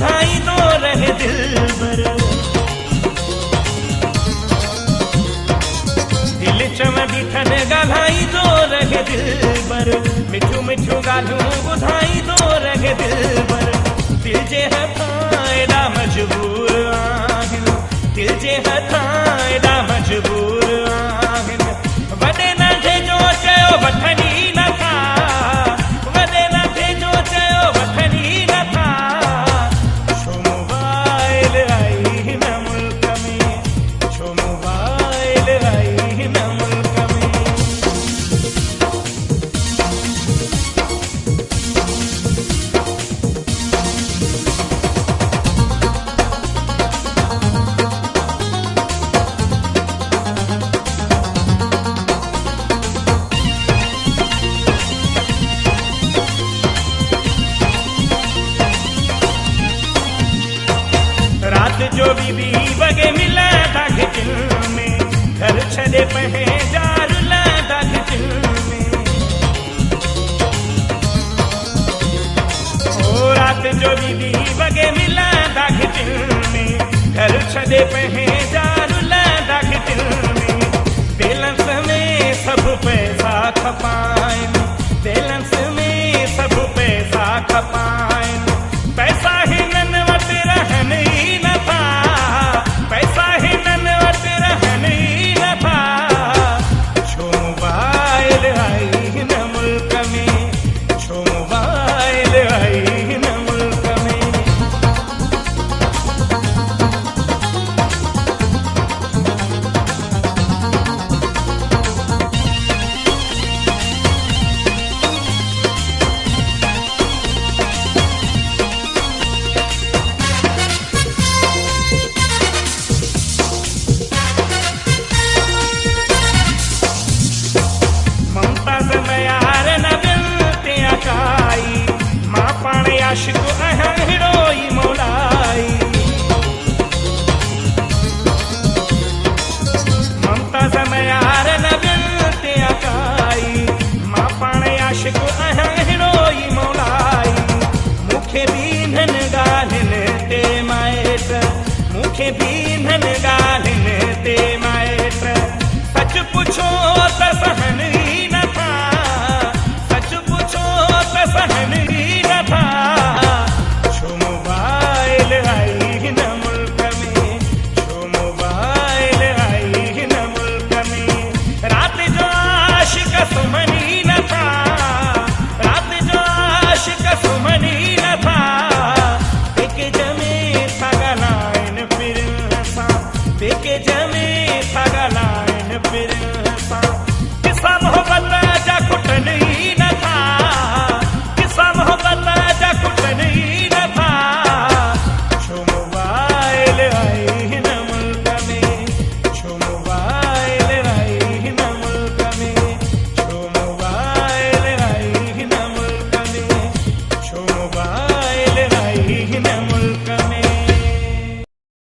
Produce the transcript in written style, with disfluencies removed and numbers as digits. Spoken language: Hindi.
ॿुधाई तो रहे दिलबर। दिल चवंदी थन ॻाल्हाई तो रहे दिलबर। मिठियूं मिठियूं ॻाल्हियूं ॿुधाई तो रहे दिलबर। दिल जे हथां एॾा मजबूर आहिनि, दिल जे हथां एॾा मजबूर आहिनि। वॾे नंढे जो चयो वठनि ई नथा, वॾे नंढे जो चयो वठनि ई नथा। छो मोबाइल आई हिन मुल्क में, छो मोबाइल आई हिन मुल्क में। रात जो भी 2 बजे मिला था किचन में, घर छॾे पहे जार लादा किचन में। ओ रात जो भी 2 बजे मिला था किचन में, घर छॾे पहे जार लादा किचन में। बैलेंस में सब पैसा खपाइनि, बैलेंस में सब पैसा खपाइनि। पैसा हिननि वटि रहनि ई नथा, पैसा हिननि वटि रहनि ई नथा। छो मोबाइल आई हिन मुल्क में, छो मोबाइल आई हिन मुल्क में। मुमताज़ मयार न बिनते अकाई, मां पाण आशिक आहियां हिरोई मौलाई। मुमताज़ मयार न बिनते अकाई, मां पाण आशिक आहियां हिरोई मौलाई। मूंखे बि हिननि ॻाल्हियुनि ते माइट, मूंखे बि